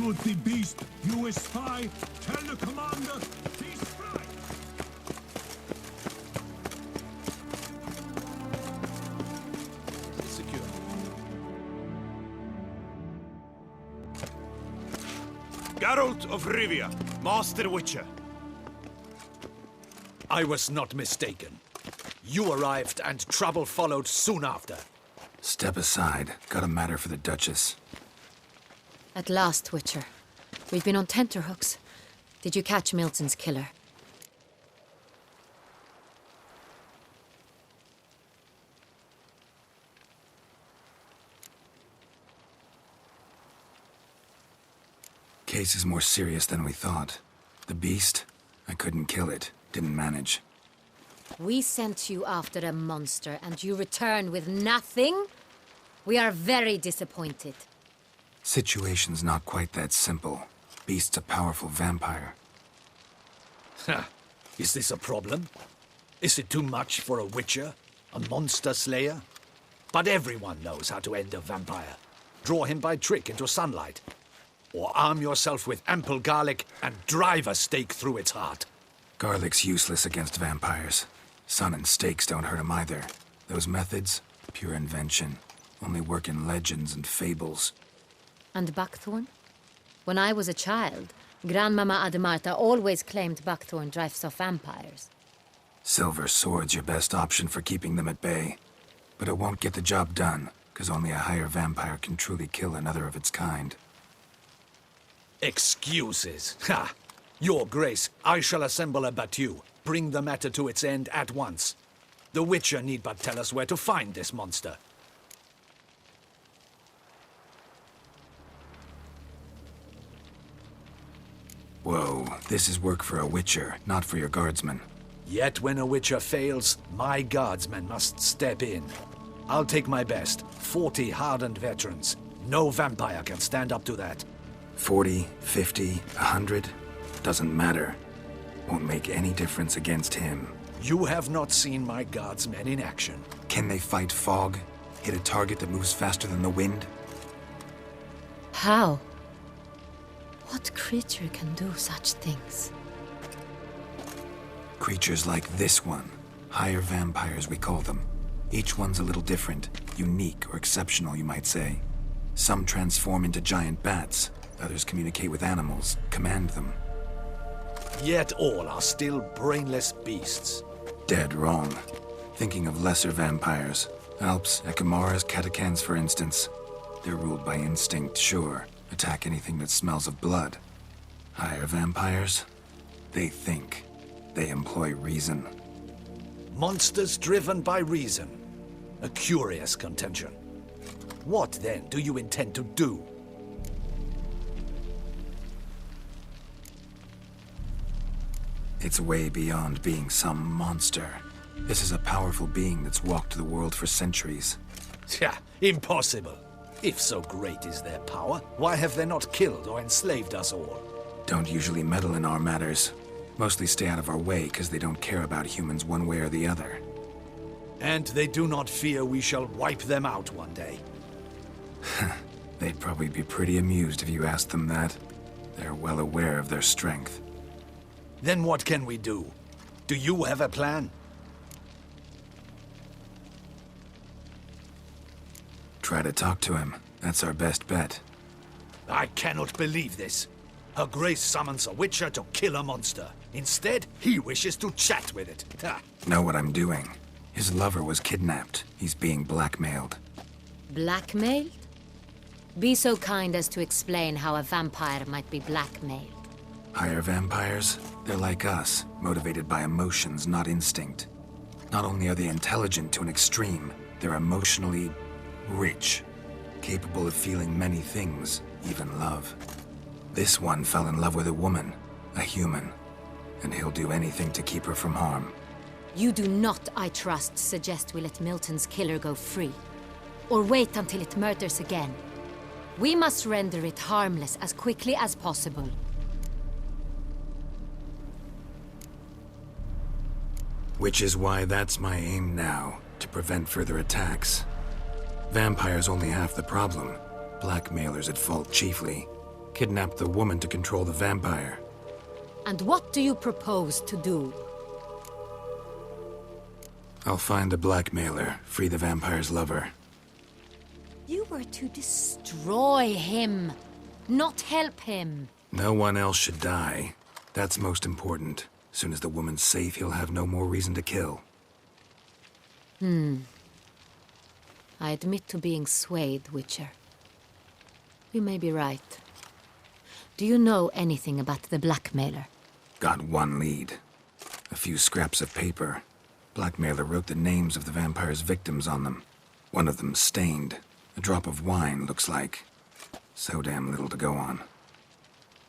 Shoot the beast, you a spy! Tell the commander, he's strike! Secure. Geralt of Rivia, Master Witcher. I was not mistaken. You arrived and trouble followed soon after. Step aside. Got a matter for the Duchess. At last, Witcher. We've been on tenterhooks. Did you catch Milton's killer? Case is more serious than we thought. The beast? I couldn't kill it. Didn't manage. We sent you after a monster, and you return with nothing? We are very disappointed. Situation's not quite that simple. Beast's a powerful vampire. Ha! Is this a problem? Is it too much for a witcher? A monster slayer? But everyone knows how to end a vampire. Draw him by trick into sunlight. Or arm yourself with ample garlic and drive a stake through its heart. Garlic's useless against vampires. Sun and stakes don't hurt him either. Those methods, pure invention. Only work in legends and fables. And Buckthorn? When I was a child, Grandmama Ademarta always claimed Buckthorn drives off vampires. Silver sword's your best option for keeping them at bay. But it won't get the job done, because only a higher vampire can truly kill another of its kind. Excuses. Ha! Your Grace, I shall assemble a battue. Bring the matter to its end at once. The Witcher need but tell us where to find this monster. Whoa, this is work for a Witcher, not for your guardsmen. Yet when a Witcher fails, my guardsmen must step in. I'll take my best. 40 hardened veterans. No vampire can stand up to that. 40, 50, 100? Doesn't matter. Won't make any difference against him. You have not seen my guardsmen in action. Can they fight fog? Hit a target that moves faster than the wind? How? What creature can do such things? Creatures like this one. Higher vampires, we call them. Each one's a little different. Unique or exceptional, you might say. Some transform into giant bats. Others communicate with animals, command them. Yet all are still brainless beasts. Dead wrong. Thinking of lesser vampires. Alps, Ekamaras, Catacans, for instance. They're ruled by instinct, sure. Attack anything that smells of blood. Higher vampires? They think. They employ reason. Monsters driven by reason. A curious contention. What, then, do you intend to do? It's way beyond being some monster. This is a powerful being that's walked the world for centuries. Yeah, impossible. If so great is their power, why have they not killed or enslaved us all? Don't usually meddle in our matters. Mostly stay out of our way because they don't care about humans one way or the other. And they do not fear we shall wipe them out one day. They'd probably be pretty amused if you asked them that. They're well aware of their strength. Then what can we do? Do you have a plan? Try to talk to him. That's our best bet. I cannot believe this. Her Grace summons a Witcher to kill a monster. Instead, he wishes to chat with it. Ha! Know what I'm doing. His lover was kidnapped. He's being blackmailed. Blackmailed? Be so kind as to explain how a vampire might be blackmailed. Higher vampires? They're like us, motivated by emotions, not instinct. Not only are they intelligent to an extreme, they're emotionally rich, capable of feeling many things, even love. This one fell in love with a woman, a human, and he'll do anything to keep her from harm. You do not, I trust, suggest we let Milton's killer go free. Or wait until it murders again. We must render it harmless as quickly as possible. Which is why that's my aim now, to prevent further attacks. Vampires only half the problem. Blackmailers at fault chiefly. Kidnap the woman to control the vampire. And what do you propose to do? I'll find the blackmailer, free the vampire's lover. You were to destroy him, not help him. No one else should die. That's most important. Soon as the woman's safe, he'll have no more reason to kill. I admit to being swayed, Witcher. You may be right. Do you know anything about the blackmailer? Got one lead. A few scraps of paper. Blackmailer wrote the names of the vampire's victims on them. One of them stained. A drop of wine, looks like. So damn little to go on.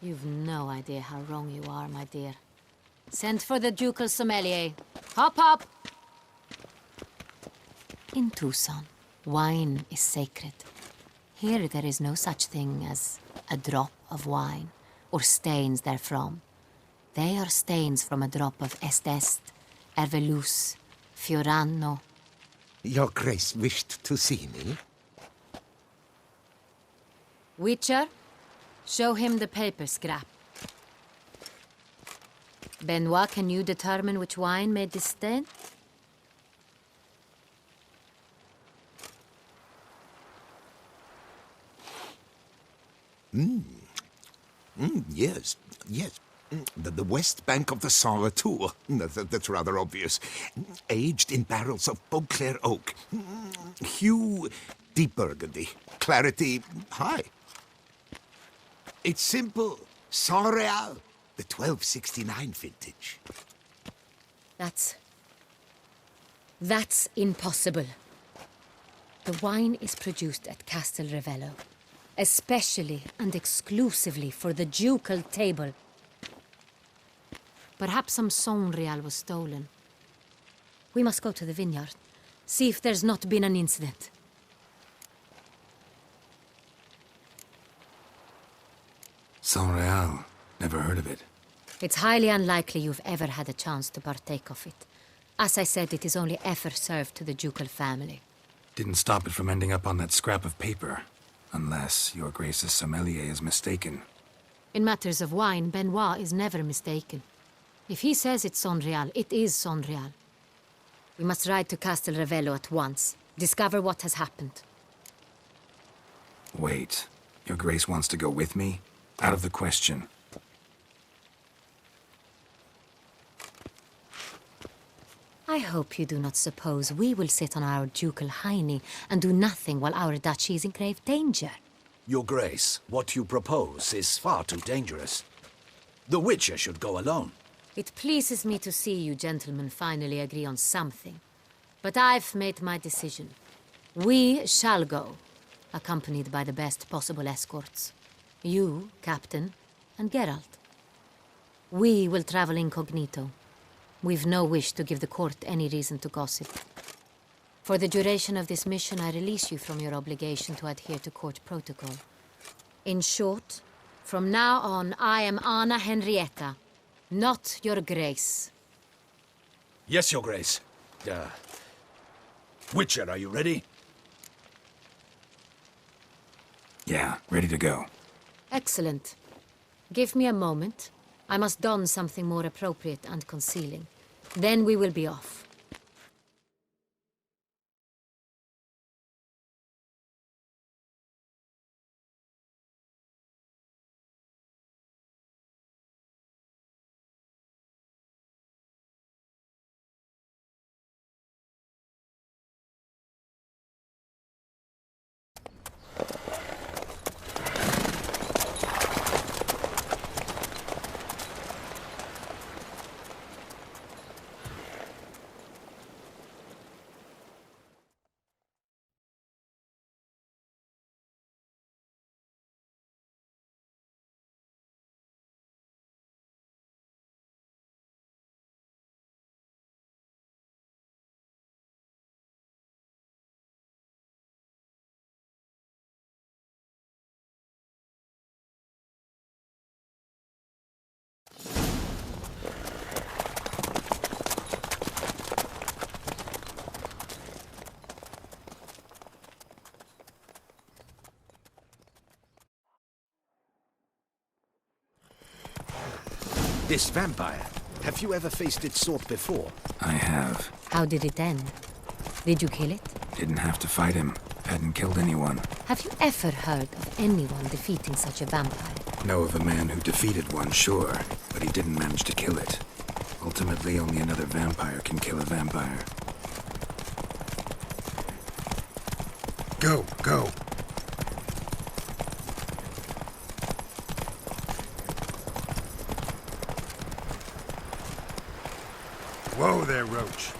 You've no idea how wrong you are, my dear. Send for the ducal sommelier. Hop, hop! In Tucson, wine is sacred. Here there is no such thing as a drop of wine, or stains therefrom. They are stains from a drop of Est, Ervelus, Fiorano. Your Grace wished to see me? Witcher, show him the paper scrap. Benoit, can you determine which wine made this stain? Yes, yes. The west bank of the Saar Tour. That's rather obvious. Aged in barrels of Beauclair oak. Hue, deep burgundy. Clarity, high. It's simple. Saint-Réal, the 1269 vintage. That's impossible. The wine is produced at Castel Ravello, especially and exclusively for the ducal table. Perhaps some Saint-Réal was stolen. We must go to the vineyard, see if there's not been an incident. Saint-Réal. Never heard of it. It's highly unlikely you've ever had a chance to partake of it. As I said, it is only ever served to the ducal family. Didn't stop it from ending up on that scrap of paper. Unless your Grace's sommelier is mistaken. In matters of wine, Benoit is never mistaken. If he says it's Saint-Réal, it is Saint-Réal. We must ride to Castel Ravello at once. Discover what has happened. Wait. Your Grace wants to go with me? Out of the question. I hope you do not suppose we will sit on our ducal hiney and do nothing while our duchy is in grave danger. Your Grace, what you propose is far too dangerous. The Witcher should go alone. It pleases me to see you gentlemen finally agree on something. But I've made my decision. We shall go, accompanied by the best possible escorts. You, Captain, and Geralt. We will travel incognito. We've no wish to give the court any reason to gossip. For the duration of this mission, I release you from your obligation to adhere to court protocol. In short, from now on, I am Anna Henrietta, not your Grace. Yes, Your Grace. Witcher, are you ready? Yeah, ready to go. Excellent. Give me a moment. I must don something more appropriate and concealing. Then we will be off. This vampire, have you ever faced its sort before? I have. How did it end? Did you kill it? Didn't have to fight him. Hadn't killed anyone. Have you ever heard of anyone defeating such a vampire? Know of a man who defeated one, sure, but he didn't manage to kill it. Ultimately, only another vampire can kill a vampire. Go, go! Whoa there, Roach.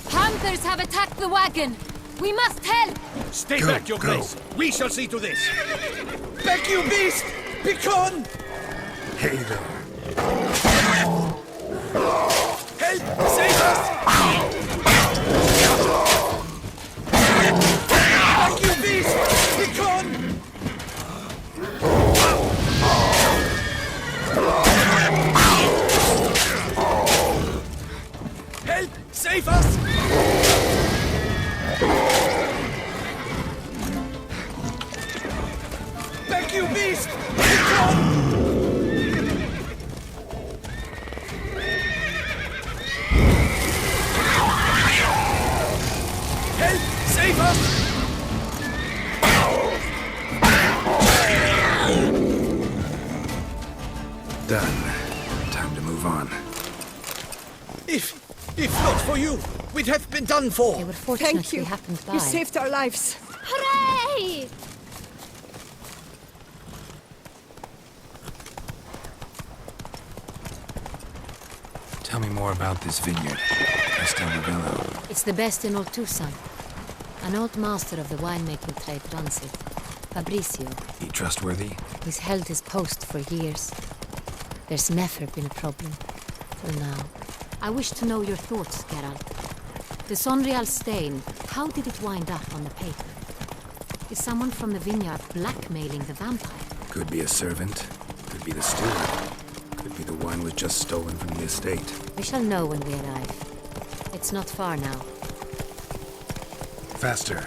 Hunters have attacked the wagon! We must help! Stay Go, back, your go. grace. We shall see to this. Back, you beast! Begone! Hey there. Help! Save us! Back, you beast! Begone! Help! Save us! Back, you beast! Begone! Help! Save us! Done. Time to move on. If not for you, we'd have been done for. They were fortunate Thank you. we happened by. You saved our lives. Hooray! Tell me more about this vineyard. Castel Ravello. It's the best in all Tucson. An old master of the winemaking trade runs it. Fabricio. He trustworthy? He's held his post for years. There's never been a problem. Till now. I wish to know your thoughts, Geralt. The Sonreal stain, how did it wind up on the paper? Is someone from the vineyard blackmailing the vampire? Could be a servant. Could be the steward. Could be the wine was just stolen from the estate. We shall know when we arrive. It's not far now. Faster.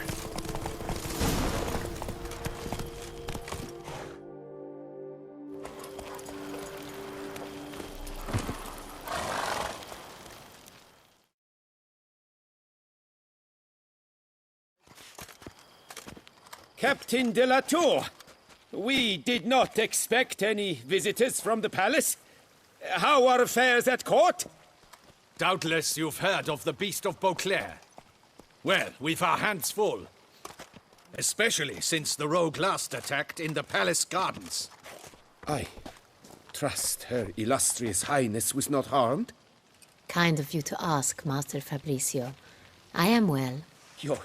Captain de la Tour, we did not expect any visitors from the palace. How are affairs at court? Doubtless you've heard of the Beast of Beauclair. Well, we've our hands full. Especially since the rogue last attacked in the palace gardens. I trust Her Illustrious Highness was not harmed. Kind of you to ask, Master Fabricio. I am well. Your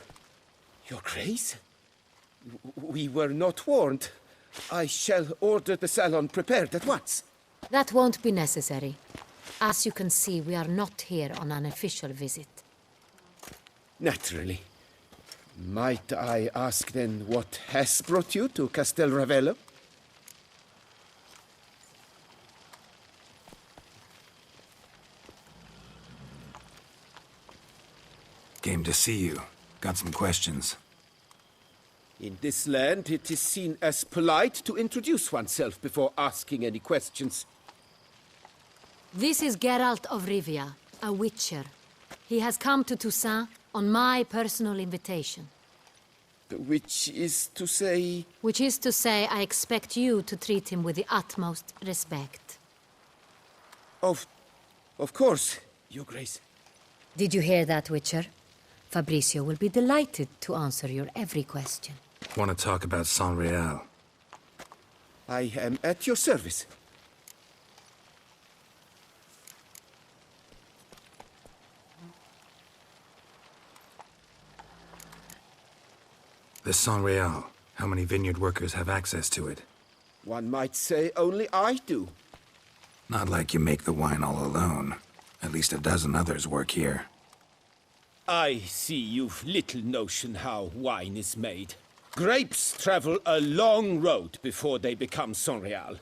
Grace? We were not warned. I shall order the salon prepared at once. That won't be necessary. As you can see, we are not here on an official visit. Naturally. Might I ask then what has brought you to Castel Ravello? Came to see you. Got some questions. In this land, it is seen as polite to introduce oneself before asking any questions. This is Geralt of Rivia, a witcher. He has come to Toussaint on my personal invitation. Which is to say... Which is to say, I expect you to treat him with the utmost respect. Of course, Your Grace. Did you hear that, Witcher? Fabricio will be delighted to answer your every question. Want to talk about Sonreal? I am at your service. The Sonreal. How many vineyard workers have access to it? One might say only I do. Not like you make the wine all alone. At least a dozen others work here. I see you've little notion how wine is made. Grapes travel a long road before they become Sonreal.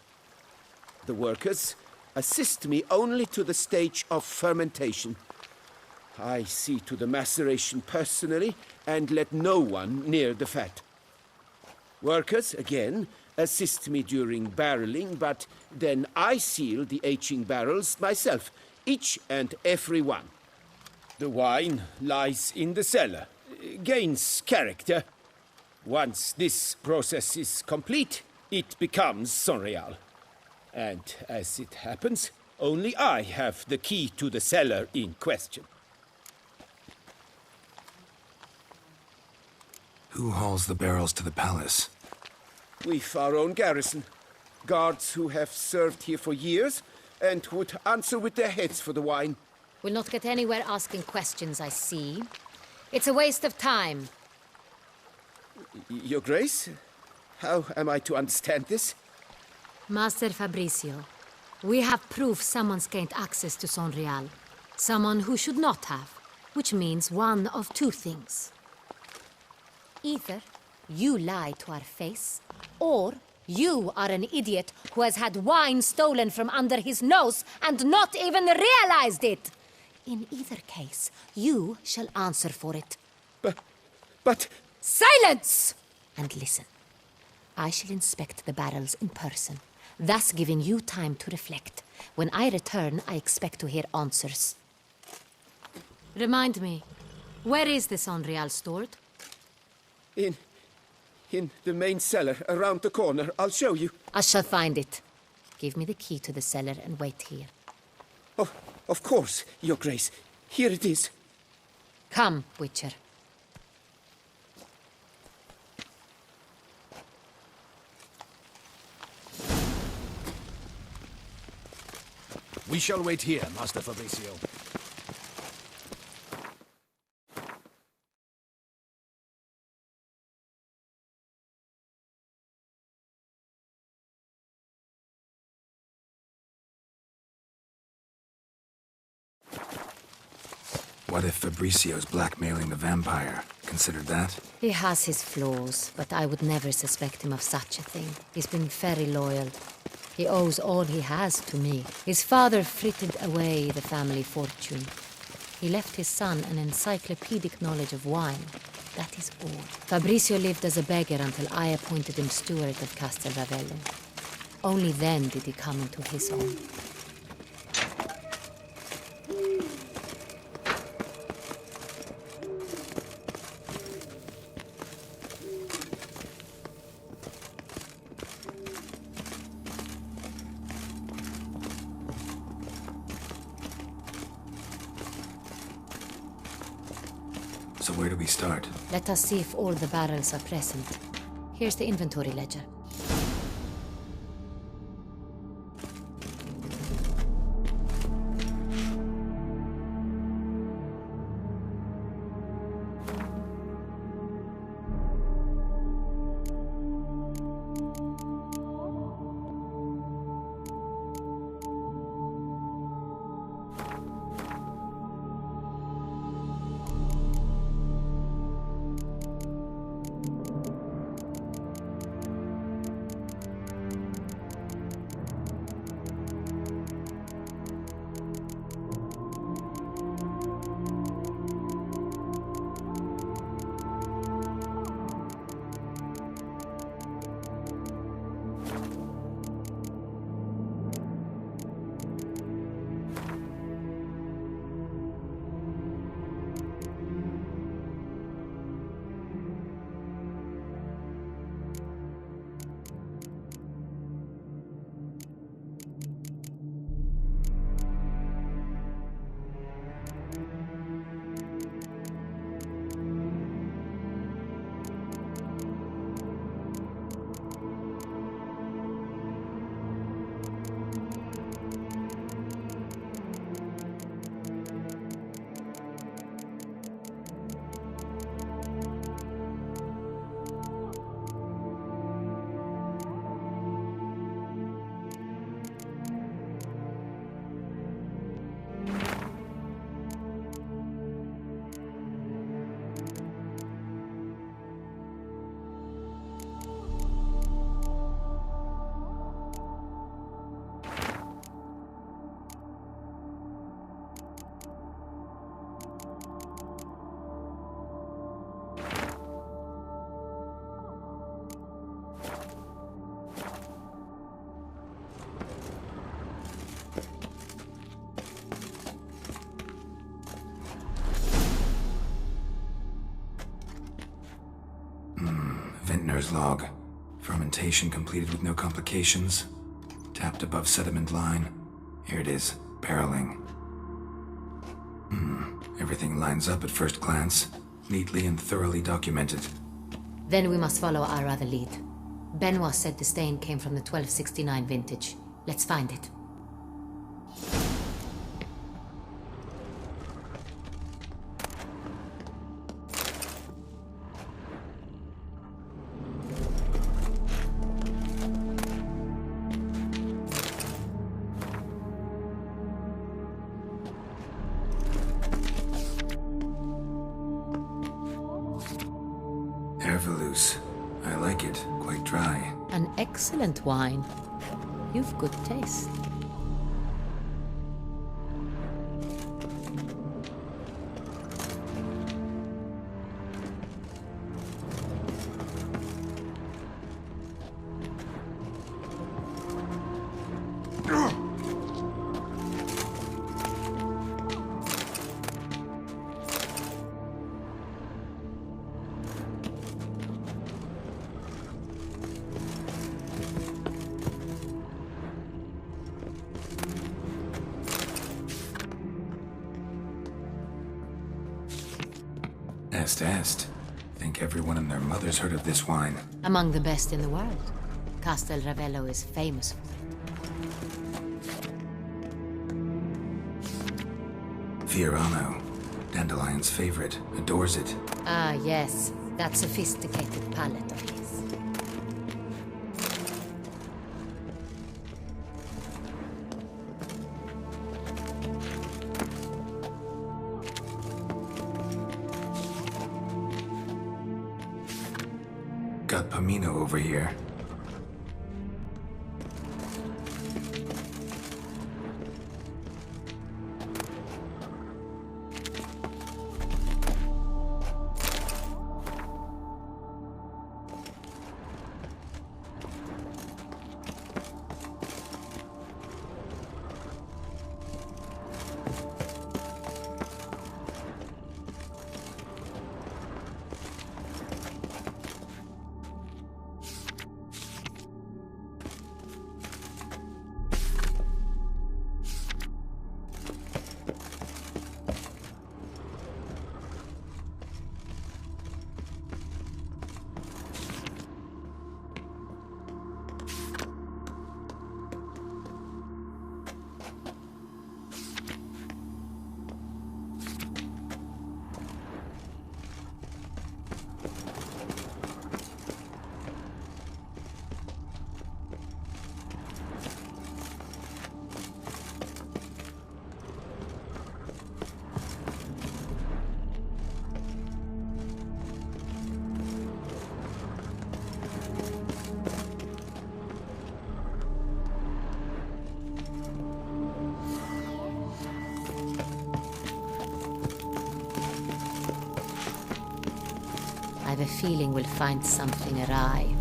The workers assist me only to the stage of fermentation. I see to the maceration personally and let no one near the fat. Workers, again, assist me during barreling, but then I seal the aging barrels myself, each and every one. The wine lies in the cellar, gains character. Once this process is complete, it becomes Sonreal. And as it happens, only I have the key to the cellar in question. Who hauls the barrels to the palace? We've our own garrison. Guards who have served here for years and would answer with their heads for the wine. We'll not get anywhere asking questions, I see. It's a waste of time. Your Grace? How am I to understand this? Master Fabricio, we have proof someone's gained access to Sonreal. Someone who should not have, which means one of two things. Either you lie to our face, or you are an idiot who has had wine stolen from under his nose and not even realized it. In either case, you shall answer for it. But... Silence! And listen. I shall inspect the barrels in person, thus giving you time to reflect. When I return, I expect to hear answers. Remind me, where is the Sonreal stored? In the main cellar, around the corner. I'll show you. I shall find it. Give me the key to the cellar and wait here. Oh, of course, Your Grace. Here it is. Come, Witcher. We shall wait here, Master Fabricio. What if Fabricio's blackmailing the vampire? Considered that? He has his flaws, but I would never suspect him of such a thing. He's been very loyal. He owes all he has to me. His father frittered away the family fortune. He left his son an encyclopedic knowledge of wine. That is all. Fabricio lived as a beggar until I appointed him steward of Castel Ravello. Only then did he come into his own. So where do we start? Let us see if all the barrels are present. Here's the inventory ledger. Buyer's log. Fermentation completed with no complications. Tapped above sediment line. Here it is. Barreling. Everything lines up at first glance. Neatly and thoroughly documented. Then we must follow our other lead. Benoit said the stain came from the 1269 vintage. Let's find it. Ervelus. I like it. Quite dry. An excellent wine. You've good taste. Est. Think everyone and their mother's heard of this wine. Among the best in the world. Castel Ravello is famous for it. Fiorano. Dandelion's favorite. Adores it. Ah, yes. That sophisticated palate of his. Got Pomino over here. I have a feeling we'll find something awry.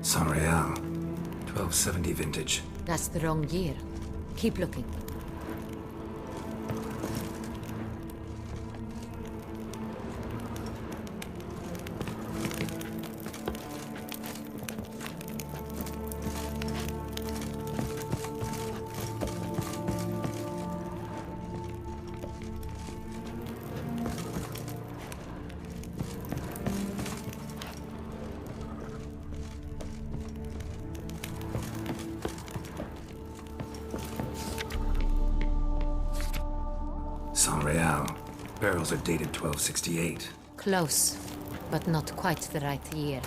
San Real. 1270 vintage. That's the wrong year. Keep looking. San Real. Barrels are dated 1268. Close, but not quite the right year.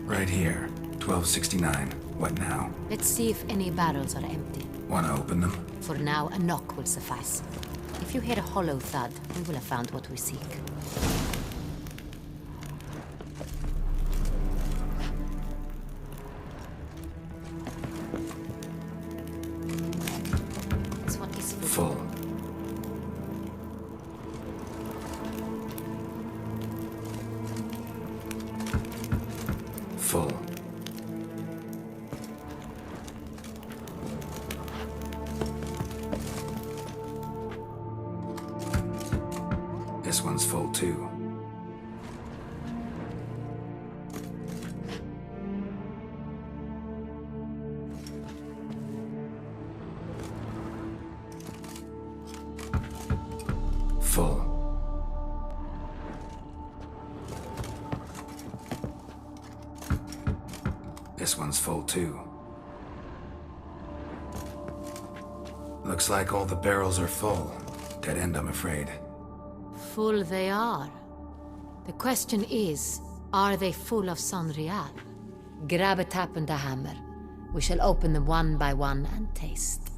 Right here. 1269. What now? Let's see if any barrels are empty. Wanna open them? For now, a knock will suffice. If you hear a hollow thud, we will have found what we seek. This one is full. Full. Full. This one's full too. Full. This one's full too. Looks like all the barrels are full. Dead end, I'm afraid. Full they are. The question is, are they full of Sanrial? Grab a tap and a hammer. We shall open them one by one and taste.